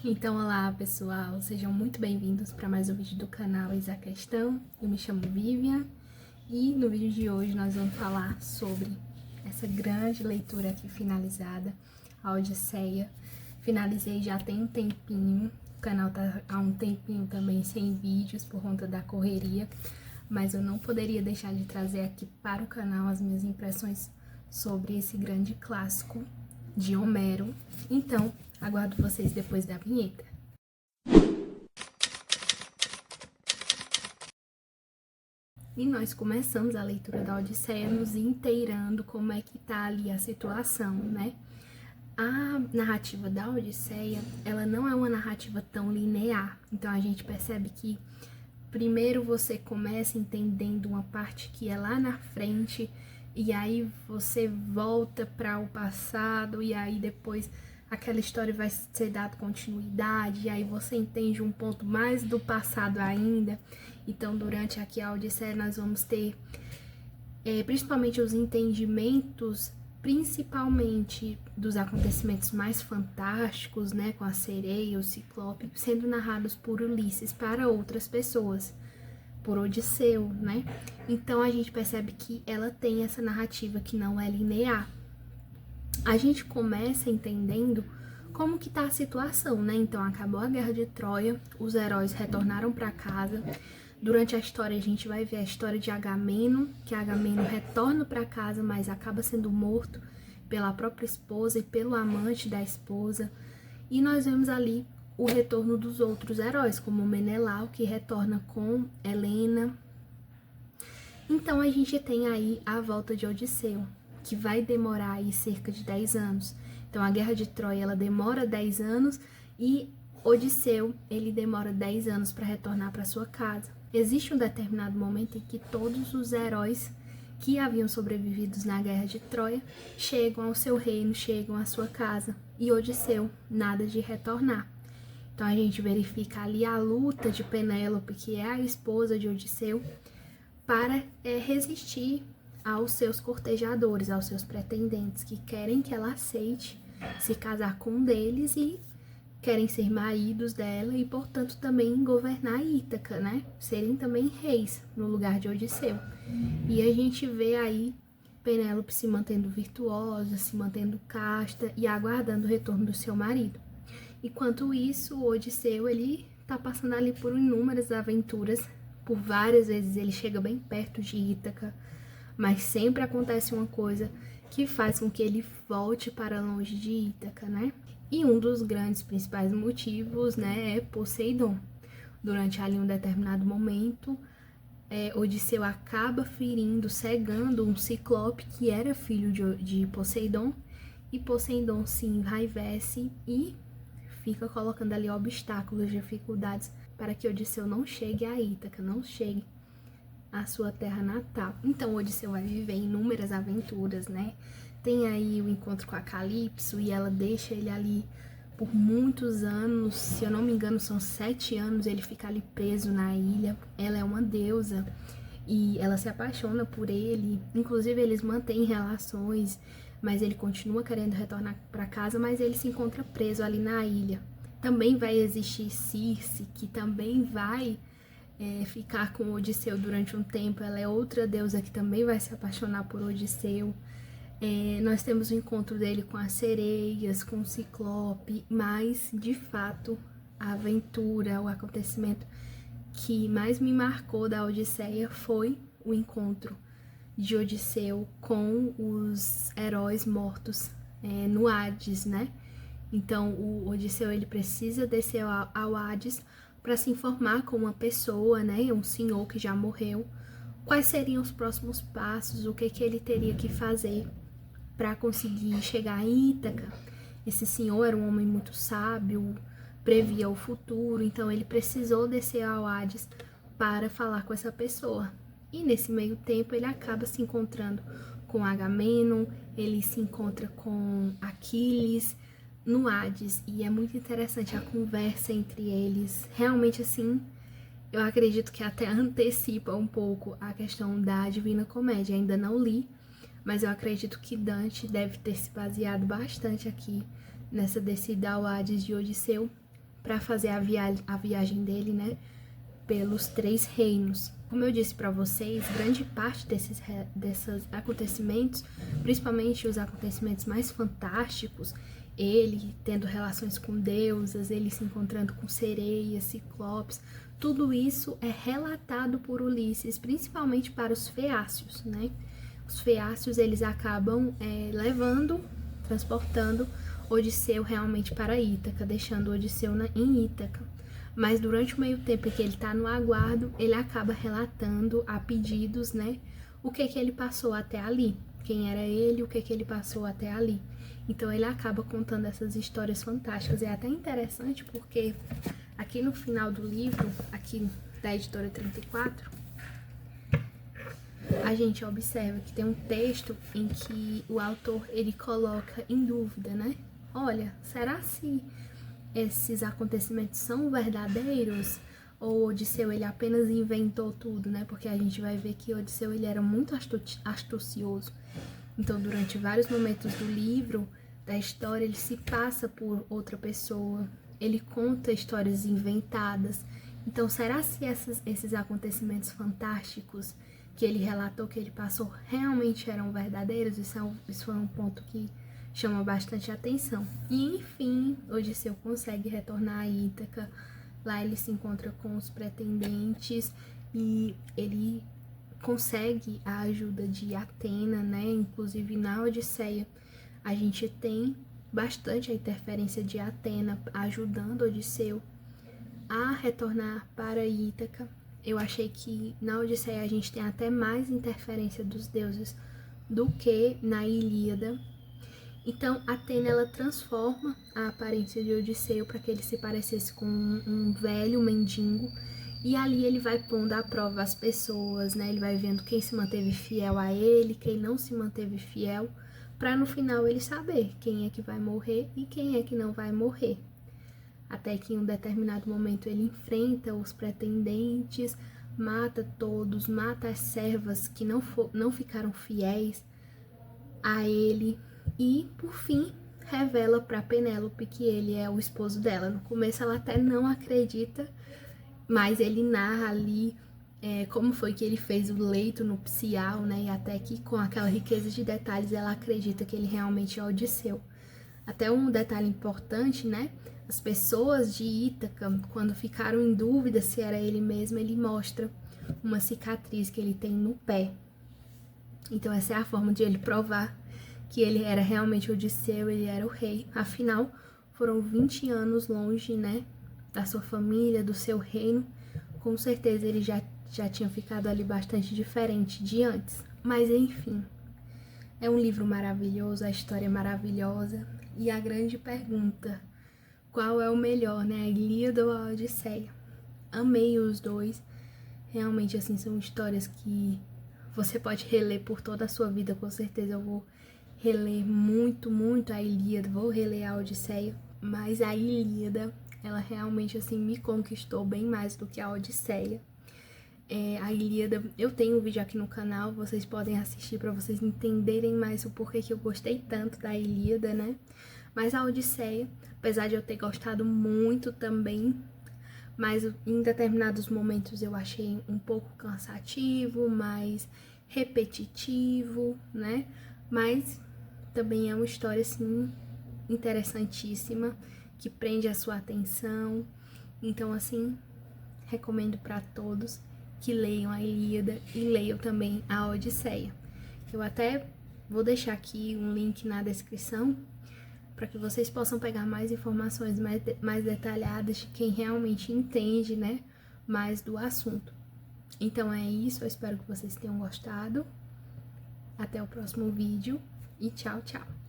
Então, olá pessoal, sejam muito bem-vindos para mais um vídeo do canal Eis a Questão. Eu me chamo Vivian e no vídeo de hoje nós vamos falar sobre essa grande leitura aqui finalizada, a Odisseia. Finalizei já tem um tempinho, o canal tá há um tempinho também sem vídeos por conta da correria, mas eu não poderia deixar de trazer aqui para o canal as minhas impressões sobre esse grande clássico de Homero. Então, aguardo vocês depois da vinheta. E nós começamos a leitura da Odisseia nos inteirando como é que tá ali a situação, né? A narrativa da Odisseia, ela não é uma narrativa tão linear. Então a gente percebe que primeiro você começa entendendo uma parte que é lá na frente, e aí você volta para o passado, e aí depois aquela história vai ser dada continuidade, e aí você entende um ponto mais do passado ainda. Então, durante aqui a Odisseia, nós vamos ter principalmente os entendimentos, principalmente dos acontecimentos mais fantásticos, né, com a sereia, o ciclope, sendo narrados por Ulisses para outras pessoas, por Odisseu, né? Então, a gente percebe que ela tem essa narrativa que não é linear. A gente começa entendendo como que tá a situação, né? Então, acabou a Guerra de Troia, os heróis retornaram para casa. Durante a história, a gente vai ver a história de Agamemnon, que Agamemnon retorna para casa, mas acaba sendo morto pela própria esposa e pelo amante da esposa. E nós vemos ali o retorno dos outros heróis, como Menelau, que retorna com Helena. Então, a gente tem aí a volta de Odisseu, que vai demorar aí cerca de 10 anos. Então, a Guerra de Troia, ela demora 10 anos e Odisseu, ele demora 10 anos para retornar para sua casa. Existe um determinado momento em que todos os heróis que haviam sobrevivido na Guerra de Troia chegam ao seu reino, chegam à sua casa. E Odisseu, nada de retornar. Então, a gente verifica ali a luta de Penélope, que é a esposa de Odisseu, para resistir aos seus cortejadores, aos seus pretendentes, que querem que ela aceite se casar com um deles e querem ser maridos dela e, portanto, também governar Ítaca, né? Serem também reis no lugar de Odisseu. E a gente vê aí Penélope se mantendo virtuosa, se mantendo casta e aguardando o retorno do seu marido. Enquanto isso, Odisseu, ele tá passando ali por inúmeras aventuras. Por várias vezes ele chega bem perto de Ítaca, mas sempre acontece uma coisa que faz com que ele volte para longe de Ítaca, né? E um dos grandes principais motivos, né, é Poseidon. Durante ali um determinado momento, Odisseu acaba ferindo, cegando um ciclope que era filho de Poseidon, e Poseidon se enraivece e fica colocando ali obstáculos, dificuldades para que Odisseu não chegue a Ítaca, não chegue à sua terra natal. Então, Odisseu vai viver inúmeras aventuras, né? Tem aí o encontro com a Calypso e ela deixa ele ali por muitos anos, se eu não me engano são 7 anos, ele fica ali preso na ilha. Ela é uma deusa e ela se apaixona por ele, inclusive eles mantêm relações, mas ele continua querendo retornar para casa, mas ele se encontra preso ali na ilha. Também vai existir Circe, que também vai ficar com Odisseu durante um tempo. Ela é outra deusa que também vai se apaixonar por Odisseu. Nós temos o encontro dele com as sereias, com o ciclope, mas, de fato, a aventura, o acontecimento que mais me marcou da Odisseia foi o encontro de Odisseu com os heróis mortos no Hades, né? Então, o Odisseu, ele precisa descer ao Hades para se informar com uma pessoa, né, um senhor que já morreu, quais seriam os próximos passos, o que ele teria que fazer para conseguir chegar em Ítaca. Esse senhor era um homem muito sábio, previa o futuro, então ele precisou descer ao Hades para falar com essa pessoa. E nesse meio tempo ele acaba se encontrando com Agamemnon, ele se encontra com Aquiles no Hades, e é muito interessante a conversa entre eles. Realmente, assim, eu acredito que até antecipa um pouco a questão da Divina Comédia. Ainda não li, mas eu acredito que Dante deve ter se baseado bastante aqui nessa descida ao Hades de Odisseu para fazer a viagem dele, né, pelos 3 reinos. Como eu disse para vocês, grande parte desses acontecimentos, principalmente os acontecimentos mais fantásticos, ele tendo relações com deusas, ele se encontrando com sereias, ciclopes, tudo isso é relatado por Ulisses, principalmente para os feácios, né? Os feácios, eles acabam transportando Odisseu realmente para Ítaca, deixando Odisseu em Ítaca. Mas durante o meio tempo em que ele está no aguardo, ele acaba relatando a pedidos, né, o que ele passou até ali, quem era ele, o que ele passou até ali. Então ele acaba contando essas histórias fantásticas. É até interessante porque aqui no final do livro, aqui da editora 34, a gente observa que tem um texto em que o autor, ele coloca em dúvida, né? Olha, será se esses acontecimentos são verdadeiros? Ou Odisseu, ele apenas inventou tudo, né? Porque a gente vai ver que Odisseu, ele era muito astucioso. Então, durante vários momentos do livro, da história, ele se passa por outra pessoa. Ele conta histórias inventadas. Então, será se esses acontecimentos fantásticos que ele relatou, que ele passou, realmente eram verdadeiros? Isso foi um ponto que chama bastante atenção. E, enfim, Odisseu consegue retornar a Ítaca. Lá ele se encontra com os pretendentes e ele consegue a ajuda de Atena, né? Inclusive na Odisseia a gente tem bastante a interferência de Atena ajudando Odisseu a retornar para Ítaca. Eu achei que na Odisseia a gente tem até mais interferência dos deuses do que na Ilíada. Então, Atena, ela transforma a aparência de Odisseu para que ele se parecesse com um velho mendigo. E ali ele vai pondo à prova as pessoas, né? Ele vai vendo quem se manteve fiel a ele, quem não se manteve fiel, para no final ele saber quem é que vai morrer e quem é que não vai morrer. Até que em um determinado momento ele enfrenta os pretendentes, mata todos, mata as servas que não ficaram fiéis a ele. E, por fim, revela para Penélope que ele é o esposo dela. No começo ela até não acredita, mas ele narra ali como foi que ele fez o leito nupcial, né? E até que com aquela riqueza de detalhes ela acredita que ele realmente é Odisseu. Até um detalhe importante, né? As pessoas de Ítaca, quando ficaram em dúvida se era ele mesmo, ele mostra uma cicatriz que ele tem no pé. Então essa é a forma de ele provar que ele era realmente Odisseu, ele era o rei. Afinal, foram 20 anos longe, né, da sua família, do seu reino. Com certeza ele já tinha ficado ali bastante diferente de antes. Mas enfim, é um livro maravilhoso, a história é maravilhosa. E a grande pergunta, qual é o melhor, né, a Ilíada ou a Odisseia? Amei os dois. Realmente, assim, são histórias que você pode reler por toda a sua vida, com certeza. Eu vou reler muito, muito a Ilíada, vou reler a Odisseia, mas a Ilíada, ela realmente, assim, me conquistou bem mais do que a Odisseia. A Ilíada, eu tenho um vídeo aqui no canal, vocês podem assistir para vocês entenderem mais o porquê que eu gostei tanto da Ilíada, né? Mas a Odisseia, apesar de eu ter gostado muito também, mas em determinados momentos eu achei um pouco cansativo, mais repetitivo, né? Mas também é uma história, assim, interessantíssima, que prende a sua atenção. Então, assim, recomendo para todos que leiam a Ilíada e leiam também a Odisseia. Eu até vou deixar aqui um link na descrição para que vocês possam pegar mais informações mais detalhadas de quem realmente entende, né, mais do assunto. Então é isso, eu espero que vocês tenham gostado. Até o próximo vídeo e tchau, tchau!